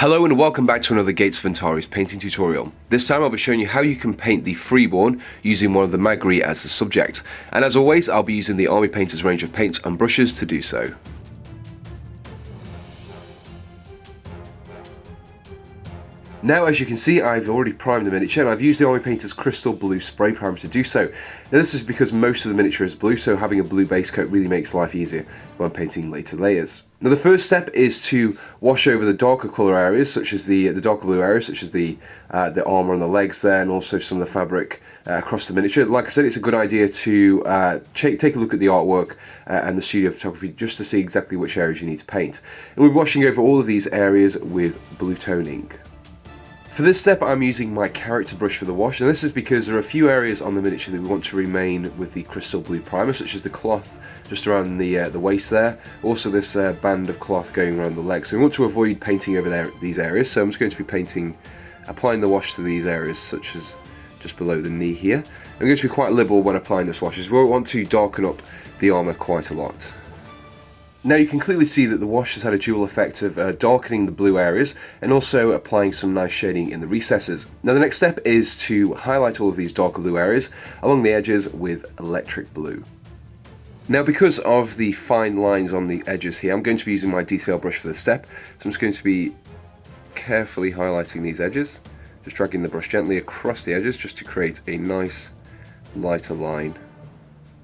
Hello and welcome back to another Gates of Antares painting tutorial. This time I'll be showing you how you can paint the Freeborn using one of the Mhagris as the subject. And as always, I'll be using the Army Painter's range of paints and brushes to do so. Now, as you can see, I've already primed the miniature and I've used the Army Painter's Crystal Blue Spray Primer to do so. Now this is because most of the miniature is blue, so having a blue base coat really makes life easier when painting later layers. Now the first step is to wash over the darker colour areas, such as the darker blue areas, such as the armour on the legs there, and also some of the fabric across the miniature. Like I said, it's a good idea to take a look at the artwork and the studio photography just to see exactly which areas you need to paint. And we're washing over all of these areas with blue toning. For this step I'm using my character brush for the wash, and this is because there are a few areas on the miniature that we want to remain with the crystal blue primer, such as the cloth just around the waist there, also this band of cloth going around the legs. So we want to avoid painting over these areas, so I'm just going to be applying the wash to these areas, such as just below the knee here. I'm going to be quite liberal when applying this wash, as we want to darken up the armour quite a lot. Now you can clearly see that the wash has had a dual effect of darkening the blue areas and also applying some nice shading in the recesses. Now the next step is to highlight all of these darker blue areas along the edges with electric blue. Now because of the fine lines on the edges here, I'm going to be using my detail brush for this step. So I'm just going to be carefully highlighting these edges, just dragging the brush gently across the edges just to create a nice lighter line,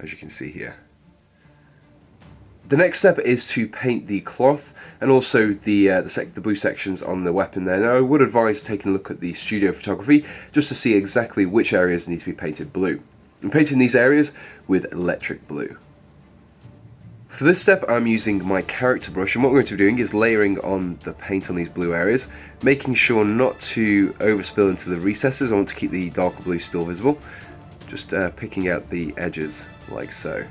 as you can see here. The next step is to paint the cloth and also the blue sections on the weapon there. Now I would advise taking a look at the studio photography just to see exactly which areas need to be painted blue. I'm painting these areas with electric blue. For this step I'm using my character brush, and what we're going to be doing is layering on the paint on these blue areas, making sure not to overspill into the recesses. I want to keep the darker blue still visible, just picking out the edges like so.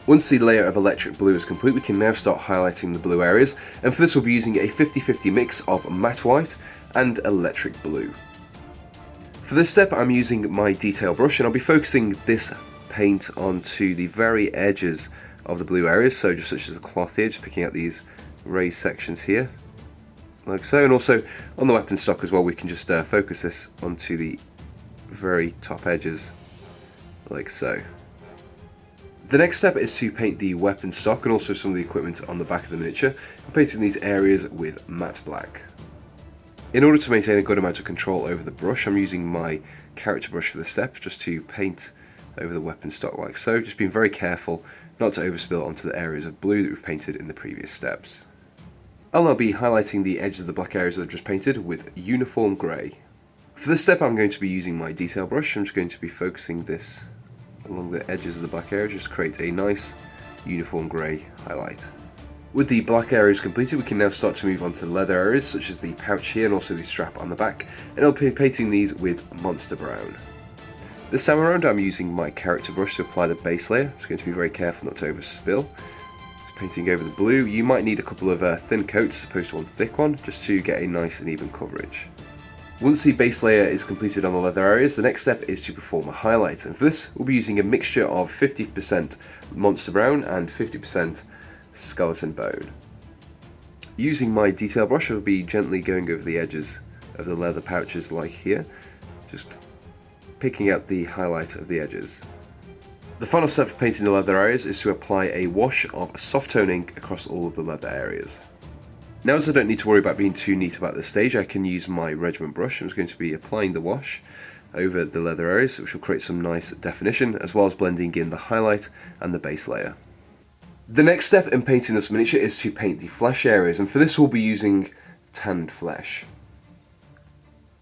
Once the layer of electric blue is complete, we can now start highlighting the blue areas, and for this we'll be using a 50-50 mix of matte white and electric blue. For this step I'm using my detail brush, and I'll be focusing this paint onto the very edges of the blue areas, so just such as the cloth here, just picking out these raised sections here, like so, and also on the weapon stock as well we can just focus this onto the very top edges, like so. The next step is to paint the weapon stock and also some of the equipment on the back of the miniature. I'm painting these areas with matte black. In order to maintain a good amount of control over the brush, I'm using my character brush for this step just to paint over the weapon stock like so, just being very careful not to overspill onto the areas of blue that we've painted in the previous steps. I'll now be highlighting the edges of the black areas that I've just painted with uniform grey. For this step I'm going to be using my detail brush. I'm just going to be focusing this along the edges of the black area, just create a nice uniform grey highlight. With the black areas completed, we can now start to move on to the leather areas, such as the pouch here and also the strap on the back, and I'll be painting these with Monster Brown. This time around I'm using my character brush to apply the base layer. I'm just going to be very careful not to overspill. Just painting over the blue. You might need a couple of thin coats as opposed to one thick one, just to get a nice and even coverage. Once the base layer is completed on the leather areas, the next step is to perform a highlight, and for this we'll be using a mixture of 50% Monster Brown and 50% Skeleton Bone. Using my detail brush I'll be gently going over the edges of the leather pouches like here, just picking out the highlight of the edges. The final step for painting the leather areas is to apply a wash of soft tone ink across all of the leather areas. Now, as I don't need to worry about being too neat about this stage, I can use my regiment brush. I'm just going to be applying the wash over the leather areas, which will create some nice definition, as well as blending in the highlight and the base layer. The next step in painting this miniature is to paint the flesh areas, and for this we'll be using tanned flesh.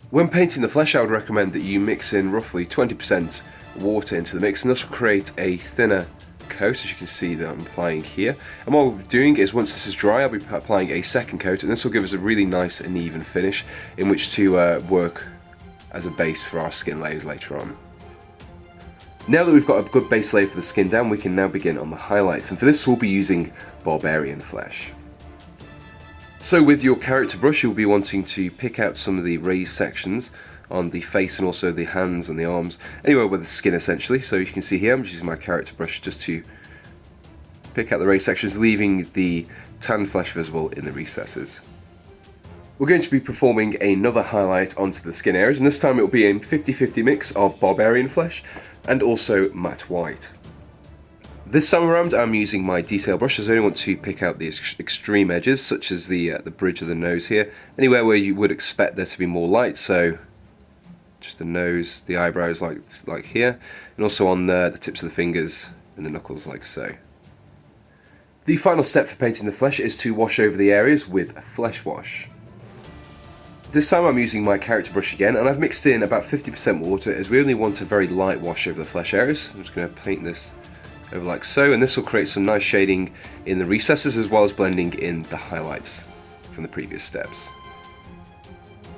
When painting the flesh, I would recommend that you mix in roughly 20% water into the mix, and this will create a thinner coat, as you can see that I'm applying here. And what we'll be doing is, once this is dry, I'll be applying a second coat, and this will give us a really nice and even finish in which to work as a base for our skin layers later on. Now that we've got a good base layer for the skin down, we can now begin on the highlights, and for this we'll be using barbarian flesh. So with your character brush you'll be wanting to pick out some of the raised sections on the face and also the hands and the arms, anywhere with the skin essentially. So you can see here I'm just using my character brush just to pick out the raised sections, leaving the tan flesh visible in the recesses. We're going to be performing another highlight onto the skin areas, and this time it will be a 50-50 mix of barbarian flesh and also matte white. This time around I'm using my detail brush, as I only want to pick out the extreme edges, such as the bridge of the nose here, anywhere where you would expect there to be more light, so just the nose, the eyebrows like here, and also on the tips of the fingers and the knuckles like so. The final step for painting the flesh is to wash over the areas with a flesh wash. This time I'm using my character brush again, and I've mixed in about 50% water, as we only want a very light wash over the flesh areas. I'm just going to paint this over like so, and this will create some nice shading in the recesses as well as blending in the highlights from the previous steps.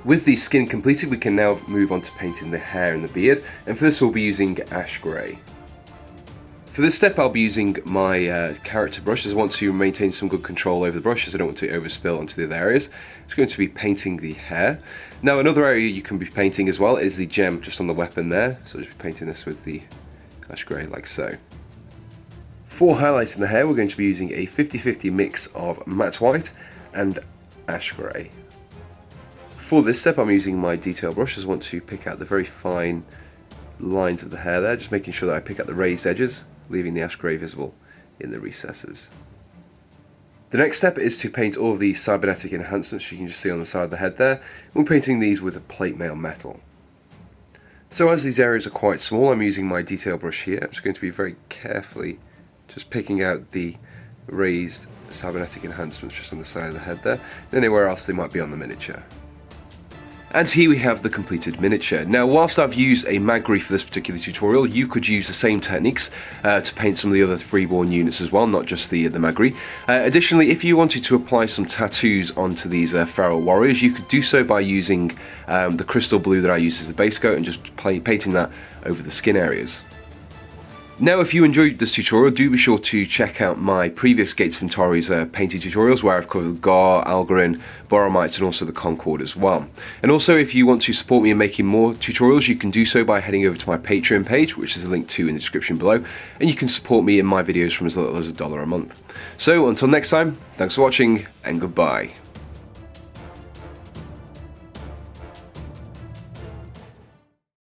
With the skin completed, we can now move on to painting the hair and the beard, and for this we'll be using ash grey. For this step I'll be using my character brush, as I want to maintain some good control over the brush, as I don't want to overspill onto the other areas. It's going to be painting the hair. Now another area you can be painting as well is the gem just on the weapon there, so I'll just be painting this with the ash grey like so. For highlighting the hair we're going to be using a 50-50 mix of matte white and ash grey. For this step I'm using my detail brush, as I want to pick out the very fine lines of the hair there, just making sure that I pick out the raised edges, leaving the ash grey visible in the recesses. The next step is to paint all of these cybernetic enhancements you can just see on the side of the head there. We're painting these with a plate mail metal. So as these areas are quite small, I'm using my detail brush here. I'm just going to be very carefully just picking out the raised cybernetic enhancements just on the side of the head there, and anywhere else they might be on the miniature. And here we have the completed miniature. Now whilst I've used a Mhagris for this particular tutorial, you could use the same techniques to paint some of the other Freeborn units as well, not just the Mhagris. Additionally, if you wanted to apply some tattoos onto these feral warriors, you could do so by using the crystal blue that I use as the base coat and just painting that over the skin areas. Now if you enjoyed this tutorial, do be sure to check out my previous Gates of Antares painting tutorials, where I've covered Gar, Algarin, Boromites and also the Concord as well. And also if you want to support me in making more tutorials, you can do so by heading over to my Patreon page, which is a link to in the description below, and you can support me in my videos from as little as $1 a month. So until next time, thanks for watching and goodbye.